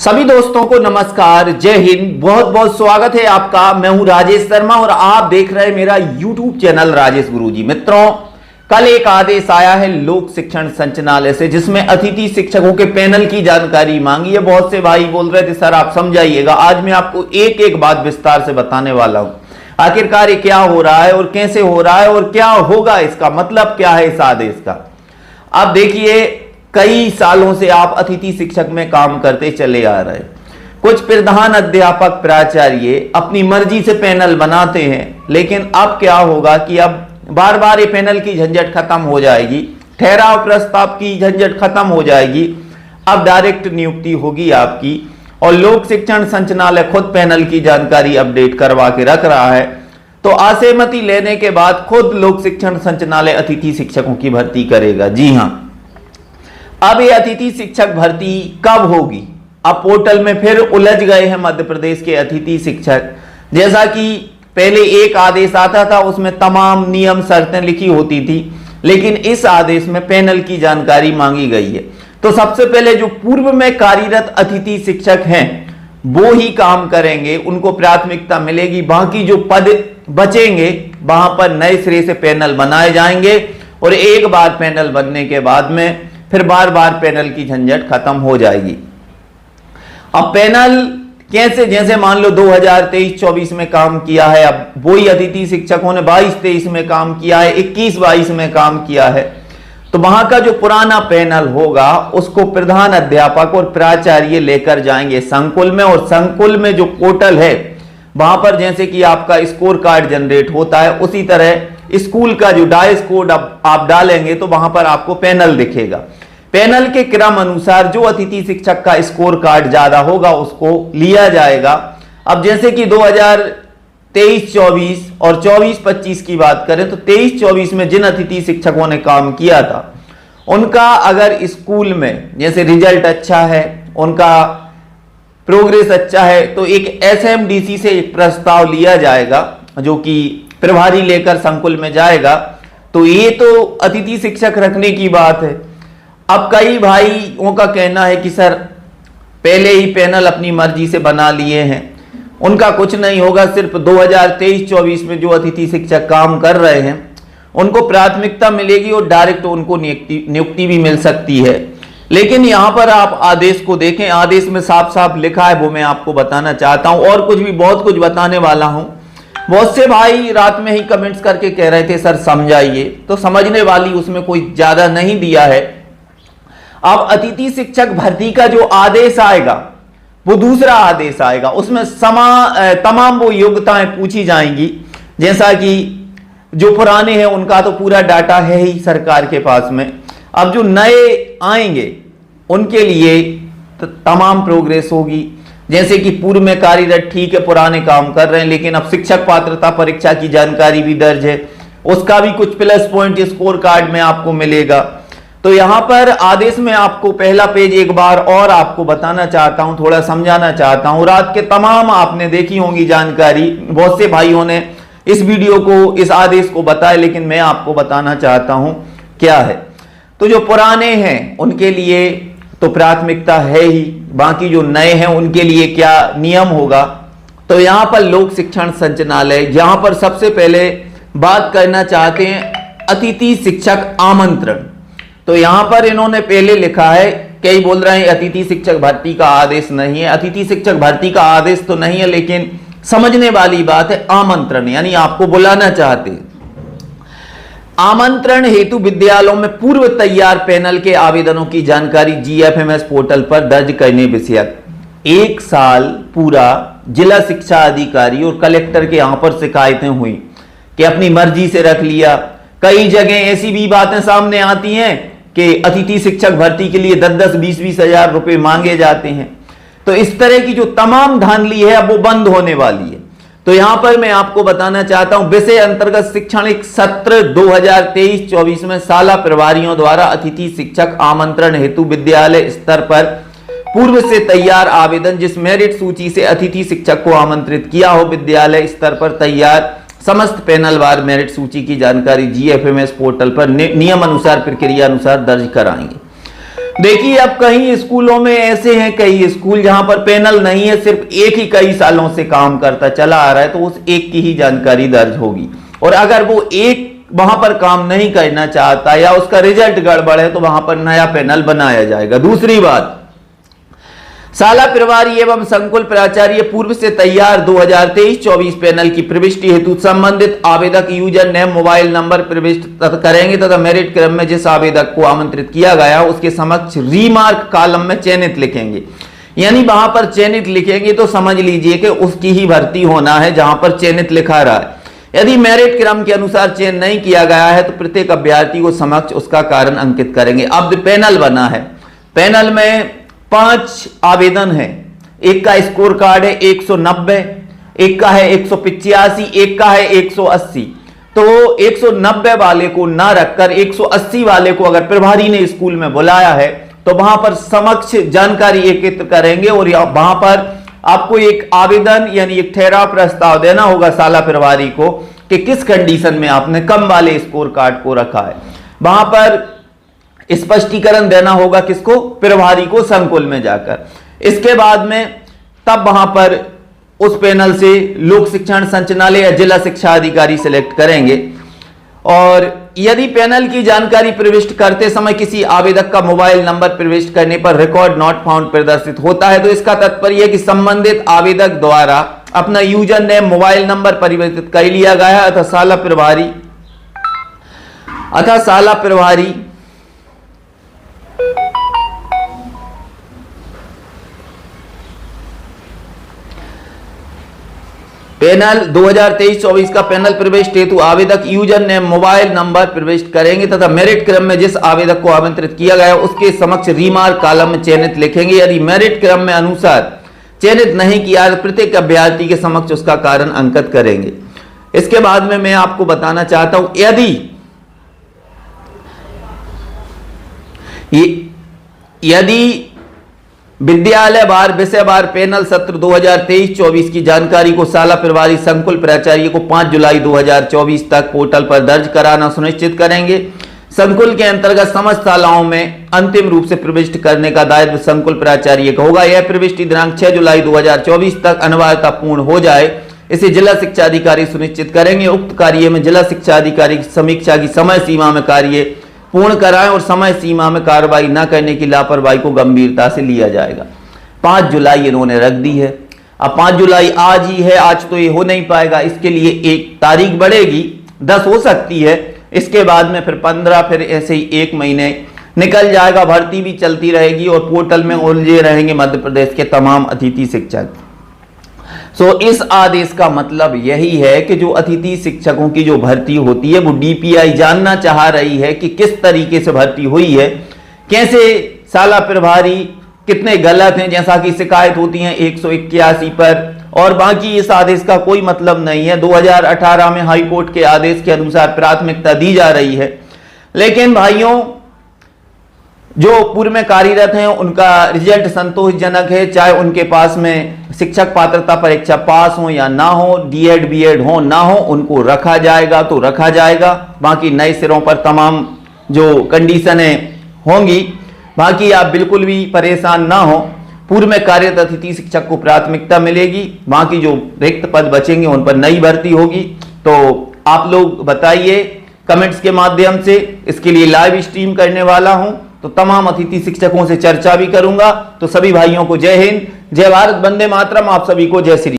सभी दोस्तों को नमस्कार, जय हिंद। बहुत बहुत स्वागत है आपका। मैं हूं राजेश शर्मा और आप देख रहे हैं मेरा YouTube चैनल राजेश गुरुजी। मित्रों, कल एक आदेश आया है लोक शिक्षण संचालनालय से, जिसमें अतिथि शिक्षकों के पैनल की जानकारी मांगी है। बहुत से भाई बोल रहे थे सर आप समझाइएगा। आज मैं आपको एक एक बात विस्तार से बताने वाला हूं। आखिरकार ये क्या हो रहा है और कैसे हो रहा है और क्या होगा, इसका मतलब क्या है इस आदेश का। अब देखिए, कई सालों से आप अतिथि शिक्षक में काम करते चले आ रहे हैं। कुछ प्रधान अध्यापक प्राचार्य अपनी मर्जी से पैनल बनाते हैं, लेकिन अब क्या होगा कि अब बार बार ये पैनल की झंझट खत्म हो जाएगी, ठहराव प्रस्ताव की झंझट खत्म हो जाएगी। अब डायरेक्ट नियुक्ति होगी आपकी, और लोक शिक्षण संचालनालय खुद पैनल की जानकारी अपडेट करवा के रख रहा है। तो असहमति लेने के बाद खुद लोक शिक्षण संचालनालय अतिथि शिक्षकों की भर्ती करेगा। जी हाँ, अब ये अतिथि शिक्षक भर्ती कब होगी? अब पोर्टल में फिर उलझ गए हैं मध्य प्रदेश के अतिथि शिक्षक। जैसा कि पहले एक आदेश आता था, उसमें तमाम नियम शर्तें लिखी होती थी, लेकिन इस आदेश में पैनल की जानकारी मांगी गई है। तो सबसे पहले जो पूर्व में कार्यरत अतिथि शिक्षक हैं वो ही काम करेंगे, उनको प्राथमिकता मिलेगी। बाकी जो पद बचेंगे वहां पर नए सिरे से पैनल बनाए जाएंगे, और एक बार पैनल बनने के बाद में फिर बार बार पैनल की झंझट खत्म हो जाएगी। अब पैनल कैसे, जैसे मान लो 2023-24 में काम किया है, अब वही अतिथि शिक्षकों ने 22-23 में काम किया है, 21-22 में काम किया है, तो वहां का जो पुराना पैनल होगा उसको प्रधान अध्यापक और प्राचार्य लेकर जाएंगे संकुल में। और संकुल में जो पोर्टल है वहां पर जैसे कि आपका स्कोर कार्ड जनरेट होता है, उसी तरह स्कूल का जो डाइस कोड आप डालेंगे तो वहां पर आपको पैनल दिखेगा। पैनल के क्रम अनुसार जो अतिथि शिक्षक का स्कोर कार्ड ज्यादा होगा उसको लिया जाएगा। अब जैसे कि 2023-24 और 24-25 की बात करें तो 23-24 में जिन अतिथि शिक्षकों ने काम किया था उनका अगर स्कूल में जैसे रिजल्ट अच्छा है, उनका प्रोग्रेस अच्छा है, तो एक SMDC से एक प्रस्ताव लिया जाएगा जो कि प्रभारी लेकर संकुल में जाएगा। तो ये तो अतिथि शिक्षक रखने की बात है। अब कई भाइयों का कहना है कि सर पहले ही पैनल अपनी मर्जी से बना लिए हैं, उनका कुछ नहीं होगा। सिर्फ 2023-24 में जो अतिथि शिक्षक काम कर रहे हैं उनको प्राथमिकता मिलेगी और डायरेक्ट उनको नियुक्ति भी मिल सकती है। लेकिन यहां पर आप आदेश को देखें, आदेश में साफ साफ लिखा है, वो मैं आपको बताना चाहता हूं। और कुछ भी बहुत कुछ बताने वाला हूं। बहुत से भाई रात में ही कमेंट्स करके कह रहे थे सर समझाइए, तो समझने वाली उसमें कोई ज्यादा नहीं दिया है। अब अतिथि शिक्षक भर्ती का जो आदेश आएगा वो दूसरा आदेश आएगा, उसमें तमाम वो योग्यताएं पूछी जाएंगी। जैसा कि जो पुराने हैं उनका तो पूरा डाटा है ही सरकार के पास में। अब जो नए आएंगे उनके लिए तमाम प्रोग्रेस होगी। जैसे कि पूर्व में कार्यरत ठीक है, पुराने काम कर रहे हैं, लेकिन अब शिक्षक पात्रता परीक्षा की जानकारी भी दर्ज है, उसका भी कुछ प्लस पॉइंट स्कोर कार्ड में आपको मिलेगा। तो यहां पर आदेश में आपको पहला पेज एक बार और आपको बताना चाहता हूं, थोड़ा समझाना चाहता हूं। रात के तमाम आपने देखी होंगी जानकारी, बहुत से भाइयों ने इस वीडियो को, इस आदेश को बताया, लेकिन मैं आपको बताना चाहता हूं क्या है। तो जो पुराने हैं उनके लिए तो प्राथमिकता है ही, बाकी जो नए हैं उनके लिए क्या नियम होगा। तो यहां पर लोक शिक्षण संचालनालय यहां पर सबसे पहले बात करना चाहते हैं अतिथि शिक्षक आमंत्रण। तो यहां पर इन्होंने पहले लिखा है, कई बोल रहे हैं अतिथि शिक्षक भर्ती का आदेश नहीं है। अतिथि शिक्षक भर्ती का आदेश तो नहीं है, लेकिन समझने वाली बात है आमंत्रण, यानी आपको बुलाना चाहते हैं। आमंत्रण हेतु विद्यालयों में पूर्व तैयार पैनल के आवेदनों की जानकारी GFMS पोर्टल पर दर्ज करने विषयक 1 साल पूरा जिला शिक्षा अधिकारी और कलेक्टर के यहां पर शिकायतें हुई कि अपनी मर्जी से रख लिया। कई जगह ऐसी भी बातें सामने आती हैं कि अतिथि शिक्षक भर्ती के लिए 10-10, 20-20 हजार रुपए मांगे जाते हैं। तो इस तरह की जो तमाम धांधली है अब वो बंद होने वाली है। तो यहां पर मैं आपको बताना चाहता हूं, विषय अंतर्गत शैक्षणिक सत्र 2023-24 में शाला प्रभारियों द्वारा अतिथि शिक्षक आमंत्रण हेतु विद्यालय स्तर पर पूर्व से तैयार आवेदन जिस मेरिट सूची से अतिथि शिक्षक को आमंत्रित किया हो, विद्यालय स्तर पर तैयार समस्त पैनलवार मेरिट सूची की जानकारी GFMS पोर्टल पर नियम अनुसार प्रक्रिया अनुसार दर्ज कराएंगे। देखिए, अब कई स्कूलों में ऐसे हैं, कई स्कूल जहां पर पैनल नहीं है, सिर्फ एक ही कई सालों से काम करता चला आ रहा है, तो उस एक की ही जानकारी दर्ज होगी। और अगर वो एक वहां पर काम नहीं करना चाहता या उसका रिजल्ट गड़बड़ है तो वहां पर नया पैनल बनाया जाएगा। दूसरी बात, शाला प्रभारी एवं संकुल प्राचार्य पूर्व से तैयार 2023-24 पैनल की प्रविष्टि हेतु संबंधित आवेदक यूजर नेम मोबाइल नंबर प्रविष्ट करेंगे तथा मेरिट क्रम में जिस आवेदक को आमंत्रित किया गया उसके समक्ष रीमार्क कॉलम में चयनित लिखेंगे। यानी वहां पर चयनित लिखेंगे तो समझ लीजिए कि उसकी ही भर्ती होना है जहां पर चयनित लिखा रहा है। यदि मेरिट क्रम के अनुसार चयन नहीं किया गया है तो प्रत्येक अभ्यर्थी को समक्ष उसका कारण अंकित करेंगे। अब पैनल बना है, पैनल में 5 आवेदन है। एक का स्कोर कार्ड है 190, एक का है 185, एक का है 180। तो 190 वाले को ना रखकर 180 वाले को अगर प्रभारी ने स्कूल में बुलाया है तो वहां पर समक्ष जानकारी एकत्र करेंगे और वहां पर आपको एक आवेदन यानी एक ठहराव प्रस्ताव देना होगा शाला प्रभारी को कि किस कंडीशन में आपने कम वाले स्कोर कार्ड को रखा है। वहां पर स्पष्टीकरण देना होगा किसको, प्रभारी को, संकुल में जाकर। इसके बाद में तब वहां पर उस पैनल से लोक शिक्षण संचालनालय या जिला शिक्षा अधिकारी सिलेक्ट करेंगे। और यदि पैनल की जानकारी प्रविष्ट करते समय किसी आवेदक का मोबाइल नंबर प्रविष्ट करने पर रिकॉर्ड नॉट फाउंड प्रदर्शित होता है तो इसका तात्पर्य है कि संबंधित आवेदक द्वारा अपना यूजर नेम मोबाइल नंबर परिवर्तित कर लिया गया है अतः शाला प्रभारी पैनल 2023-24 का पैनल प्रविष्ट हेतु आवेदक यूजर नेम मोबाइल नंबर प्रविष्ट करेंगे तथा मेरिट क्रम में जिस आवेदक को आमंत्रित किया गया उसके समक्ष रीमार्क कॉलम में चयनित लिखेंगे। यदि मेरिट क्रम में अनुसार चयनित नहीं किया तो प्रत्येक अभ्यर्थी के समक्ष उसका कारण अंकित करेंगे। इसके बाद में मैं आपको बताना चाहता हूं, यदि विद्यालय वार विषय वार पैनल सत्र 2023-24 की जानकारी को शाला प्रभारी संकुल प्राचार्य को 5 जुलाई 2024 तक पोर्टल पर दर्ज कराना सुनिश्चित करेंगे। संकुल के अंतर्गत समस्त शालाओं में अंतिम रूप से प्रविष्ट करने का दायित्व संकुल प्राचार्य का होगा। यह प्रविष्टि दिनांक 6 जुलाई 2024 तक अनिवार्यता पूर्ण हो जाए, इसे जिला शिक्षा अधिकारी सुनिश्चित करेंगे। उक्त कार्य में जिला शिक्षा अधिकारी की समीक्षा की समय सीमा में कार्य पूर्ण कराएं और समय सीमा में कार्रवाई न करने की लापरवाही को गंभीरता से लिया जाएगा। 5 जुलाई इन्होंने रख दी है। अब 5 जुलाई आज ही है, आज तो ये हो नहीं पाएगा, इसके लिए एक तारीख बढ़ेगी, 10 हो सकती है। इसके बाद में फिर 15, फिर ऐसे ही 1 महीने निकल जाएगा, भर्ती भी चलती रहेगी और पोर्टल में उलझे रहेंगे मध्य प्रदेश के तमाम अतिथि शिक्षक। इस आदेश का मतलब यही है कि जो अतिथि शिक्षकों की जो भर्ती होती है वो डीपीआई जानना चाह रही है कि किस तरीके से भर्ती हुई है, कैसे शाला प्रभारी कितने गलत हैं, जैसा कि शिकायत होती है 181 पर। और बाकी इस आदेश का कोई मतलब नहीं है। 2018 में हाई कोर्ट के आदेश के अनुसार प्राथमिकता दी जा रही है, लेकिन भाइयों जो पूर्व में कार्यरत हैं उनका रिजल्ट संतोषजनक है, चाहे उनके पास में शिक्षक पात्रता परीक्षा पास हो या ना हो, डीएड बीएड हो ना हो, उनको रखा जाएगा तो रखा जाएगा। बाकी नए सिरों पर तमाम जो कंडीशनें होंगी, बाकी आप बिल्कुल भी परेशान ना हो। पूर्व में कार्यरत अतिथि शिक्षक को प्राथमिकता मिलेगी, बाकी जो रिक्त पद बचेंगे उन पर नई भर्ती होगी। तो आप लोग बताइए कमेंट्स के माध्यम से, इसके लिए लाइव स्ट्रीम करने वाला हूं तो तमाम अतिथि शिक्षकों से चर्चा भी करूंगा। तो सभी भाइयों को जय हिंद, जय भारत, वंदे मातरम। आप सभी को जय श्री